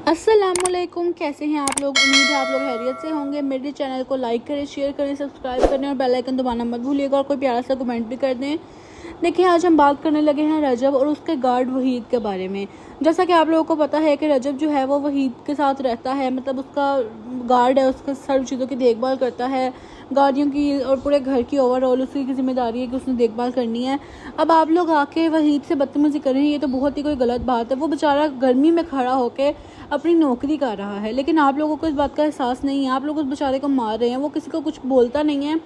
अस्सलामुअलैकुम, कैसे हैं आप लोग। उम्मीद है आप लोग खैरियत से होंगे। मेरे चैनल को लाइक करें, शेयर करें, सब्सक्राइब करें और बेल आइकन दबाना मत भूलिएगा और कोई प्यारा सा कमेंट भी कर दें। देखिए, आज हम बात करने लगे हैं रजब और उसके गार्ड वहीद के बारे में। जैसा कि आप लोगों को पता है कि रजब जो है वो वहीद के साथ रहता है, मतलब उसका गार्ड है, उसके सारी चीज़ों की देखभाल करता है, गाड़ियों की और पूरे घर की ओवरऑल उसकी जिम्मेदारी है कि उसने देखभाल करनी है। अब आप लोग आके वहीद से बदतमीजी करें, ये तो बहुत ही कोई गलत बात है। वो बेचारा गर्मी में खड़ा होकर अपनी नौकरी कर रहा है, लेकिन आप लोगों को इस बात का एहसास नहीं है। आप लोग उस बेचारे को मार रहे हैं, वो किसी को कुछ बोलता नहीं है।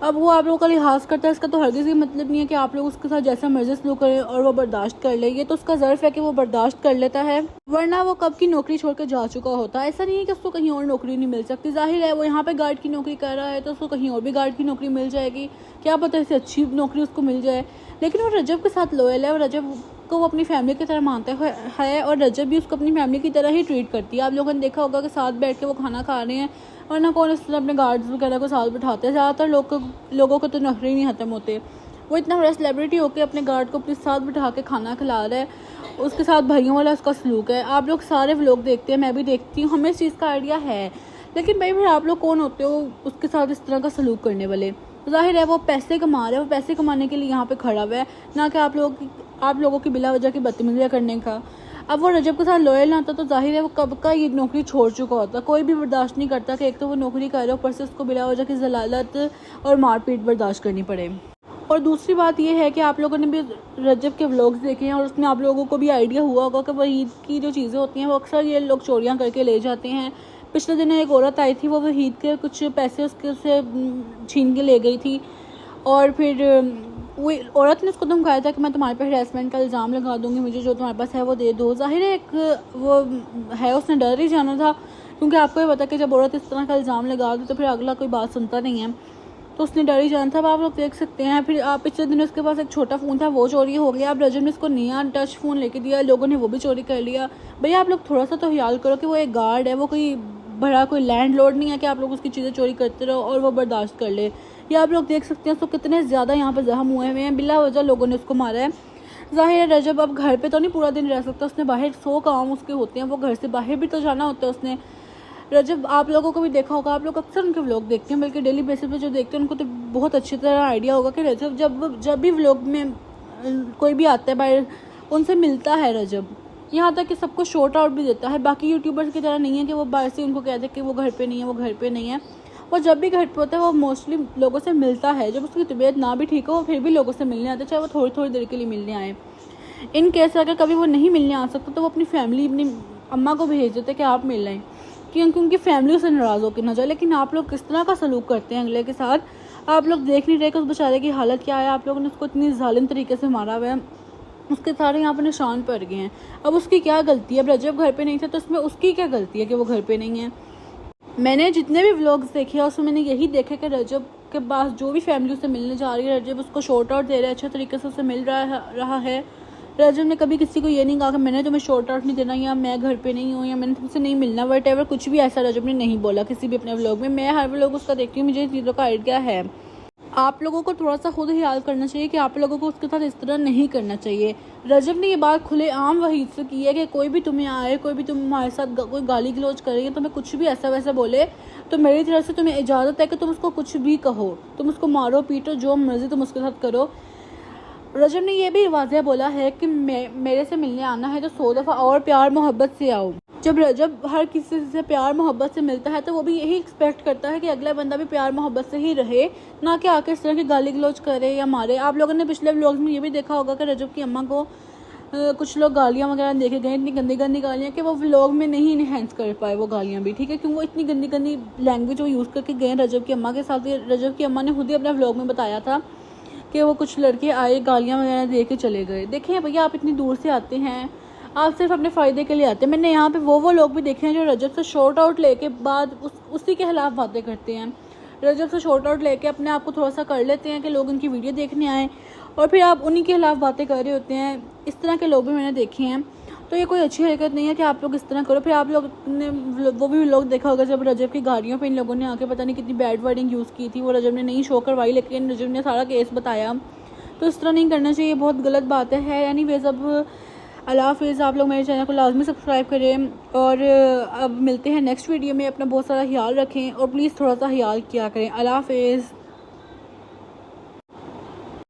अब वो आप लोगों का लिहाज करता है, इसका तो हरगिज़ ही मतलब नहीं है कि आप लोग उसके साथ जैसा मर्जी सलूक करें और वो बर्दाश्त कर ले। ये तो उसका ज़र्फ है कि वो बर्दाश्त कर लेता है, वरना वो कब की नौकरी छोड़ कर जा चुका होता है। ऐसा नहीं है कि उसको कहीं और नौकरी नहीं मिल सकती। जाहिर है वो यहाँ पे गार्ड की नौकरी कर रहा है तो उसको कहीं और भी गार्ड की नौकरी मिल जाएगी, क्या पता इससे अच्छी नौकरी उसको मिल जाए। लेकिन वो रजब के साथ लोयल है और रजब को वो अपनी फैमिली की तरह मानता है और रजब भी उसको अपनी फैमिली की तरह ही ट्रीट करती है। आप लोगों ने देखा होगा कि साथ बैठ के वो खाना खा रहे हैं और ना कौन इस तरह अपने गार्ड्स वगैरह को साथ बिठाते हैं। ज़्यादातर लोगों को तो नखरे नहीं ख़त्म होते। वो इतना बड़ा सेलिब्रिटी होकर अपने गार्ड को अपने साथ बिठा के खाना खिला रहा है, उसके साथ भाइयों वाला उसका सलूक है। आप लोग सारे व्लॉग देखते हैं, मैं भी देखती हूँ, हमें इस चीज़ का आइडिया है। लेकिन भाई फिर आप लोग कौन होते हो उसके साथ इस तरह का सलूक करने वाले। जाहिर है वो पैसे कमा रहा है, वो पैसे कमाने के लिए यहाँ पे खड़ा हुआ है, ना कि आप लोगों की बिला वजह की बदतमीजियाँ करने का। अब वो रजब के साथ लॉयल ना होता तो जाहिर है वो कब का ये नौकरी छोड़ चुका होता। कोई भी बर्दाश्त नहीं करता कि एक तो वो नौकरी कर रहे हो, ऊपर से उसको बिला वजह की जलालत और मारपीट बर्दाश्त करनी पड़े। और दूसरी बात ये है कि आप लोगों ने भी रजब के व्लॉग्स देखे हैं और उसमें आप लोगों को भी आइडिया हुआ होगा कि वहीद की जो चीज़ें होती हैं वो अक्सर ये लोग चोरियाँ करके ले जाते हैं। पिछले दिनों एक औरत आई थी, वो वहीद के कुछ पैसे उसके से छीन के ले गई थी और फिर वो औरत ने उसको धमकाया था कि मैं तुम्हारे पे हरासमेंट का इल्ज़ाम लगा दूंगी, मुझे जो तुम्हारे पास है वो दे दो। जाहिर है एक वो है, उसने डर ही जाना था, क्योंकि आपको ये पता कि जब औरत इस तरह का इल्ज़ाम लगा दो तो फिर अगला कोई बात सुनता नहीं है, तो उसने डर ही जाना था। अब आप लोग देख सकते हैं, फिर आप पिछले दिनों उसके पास एक छोटा फ़ोन था, वो चोरी हो गया। अब रजब ने उसको नया टच फ़ोन लेके दिया, लोगों ने वो भी चोरी कर लिया। भैया आप लोग थोड़ा सा तो ख्याल करो कि वो एक गार्ड है, वो कोई बड़ा कोई लैंडलॉर्ड नहीं है कि आप लोग उसकी चीज़ें चोरी करते रहो और वो बर्दाश्त कर ले। ये आप लोग देख सकते हैं उसको कितने ज़्यादा यहाँ पर जख्म हुए हुए हैं, बिला वजह लोगों ने उसको मारा है। ज़ाहिर है रजब अब घर पे तो नहीं पूरा दिन रह सकता, उसने बाहर 100 काम उसके होते हैं, वो घर से बाहर भी तो जाना होता है उसने। रजब आप लोगों को भी देखा होगा, आप लोग अक्सर उनके व्लॉग देखते हैं, बल्कि डेली बेसिस पे जो देखते हैं उनको तो बहुत अच्छी तरह आइडिया होगा कि रजब जब भी व्लॉग में कोई भी आता है बाहर, उनसे मिलता है रजब। यहाँ तक कि सबको शॉर्ट आउट भी देता है। बाकी यूट्यूबर्स की तरह नहीं है कि वो बाहर से उनको कहते हैं कि वो घर पे नहीं है, वो घर पे नहीं है। वो जब भी घर पे होता है वो मोस्टली लोगों से मिलता है। जब उसकी तबीयत ना भी ठीक हो वो फिर भी लोगों से मिलने आता है, चाहे वो थोड़ी थोड़ी देर के लिए मिलने आए। इन केस अगर कभी वो नहीं मिलने आ सकता तो वो अपनी फैमिली, अपनी अम्मा को भेज देते कि आप मिल लें, क्योंकि उनकी फैमिली से नाराज़ होकर ना जाए। लेकिन आप लोग किस तरह का सलूक करते हैं अगले के साथ, आप लोग देख नहीं रहे कि उस बेचारे की हालत क्या है। आप लोगों ने उसको इतनी जालिम तरीके से मारा हुआ है, उसके सारे यहाँ पर निशान पड़ गए हैं। अब उसकी क्या गलती है। अब रजब घर पे नहीं था तो उसमें उसकी क्या गलती है कि वो घर पे नहीं है। मैंने जितने भी व्लॉग्स देखे हैं उसमें मैंने यही देखा कि रजब के पास जो भी फैमिली उससे मिलने जा रही है, रजब उसको शॉर्ट आउट दे रहा है, अच्छे तरीके से उससे मिल रहा है। रजब ने कभी किसी को ये नहीं कहा कि मैंने तुम्हें शॉर्ट आउट नहीं देना, या मैं घर पे नहीं हूँ, या मैंने तुमसे नहीं मिलना, वट एवर, कुछ भी ऐसा रजब ने नहीं बोला किसी भी अपने व्लॉग में। मैं हर व्लॉग उसका देखती हूँ, मुझे इन चीज़ों का आइडिया है। आप लोगों को थोड़ा सा खुद ख्याल करना चाहिए कि आप लोगों को उसके साथ इस तरह नहीं करना चाहिए। रजब ने ये बात खुलेआम वहीद से की है कि कोई भी तुम्हें आए, कोई भी तुम्हारे साथ कोई गाली गलौज करे, तुम्हें कुछ भी ऐसा वैसा बोले, तो मेरी तरफ से तुम्हें इजाज़त है कि तुम उसको कुछ भी कहो, तुम उसको मारो पीटो, जो मर्जी तुम उसके साथ करो। रजब ने यह भी वाज़ह बोला है कि मेरे से मिलने आना है तो 100 दफ़ा और प्यार मोहब्बत से आओ। जब रजब हर किसी से प्यार मोहब्बत से मिलता है तो वो भी यही एक्सपेक्ट करता है कि अगला बंदा भी प्यार मोहब्बत से ही रहे, ना कि आके इस तरह की गाली गलौज करे या मारे। आप लोगों ने पिछले व्लॉग्स में ये भी देखा होगा कि रजब की अम्मा को कुछ लोग गालियाँ वगैरह देखे गए, इतनी गंदी गंदी गालियाँ कि वो व्लॉग में नहीं इनहेंस कर पाए वो गालियाँ भी, ठीक है, क्योंकि वो इतनी गंदी गंदी लैंग्वेज वो यूज़ करके गए रजब की अम्मा के साथ। रजब की अम्मा ने खुद ही अपने व्लॉग में बताया था कि वो कुछ लड़के आए, गालियाँ वगैरह दे के चले गए। देखिए भैया, आप इतनी दूर से आते हैं, आप सिर्फ अपने फ़ायदे के लिए आते हैं। मैंने यहाँ पे वो लोग भी देखे हैं जो रजब से शॉर्ट आउट लेके बाद उसी के खिलाफ बातें करते हैं। रजब से शॉर्ट आउट लेके अपने आप को थोड़ा सा कर लेते हैं कि लोग उनकी वीडियो देखने आएँ, और फिर आप उन्हीं के खिलाफ बातें कर रहे होते हैं। इस तरह के लोग भी मैंने देखे हैं, तो ये कोई अच्छी हरकत नहीं है कि आप लोग इस तरह करो। फिर आप लोग ने वो भी लोग देखा होगा जब रजब की गाड़ियों पे इन लोगों ने आके पता नहीं कितनी बैड वर्डिंग यूज़ की थी, वो रजब ने नहीं शो करवाई, लेकिन रजब ने सारा केस बताया। तो इस तरह नहीं करना चाहिए, बहुत गलत बात है। एनीवेज़ अब अल्लाह हाफिज़। आप लोग मेरे चैनल को लाजमी सब्सक्राइब करें और अब मिलते हैं नेक्स्ट वीडियो में। अपना बहुत सारा ख्याल रखें और प्लीज़ थोड़ा सा ख्याल किया करें। अल्लाह हाफिज़।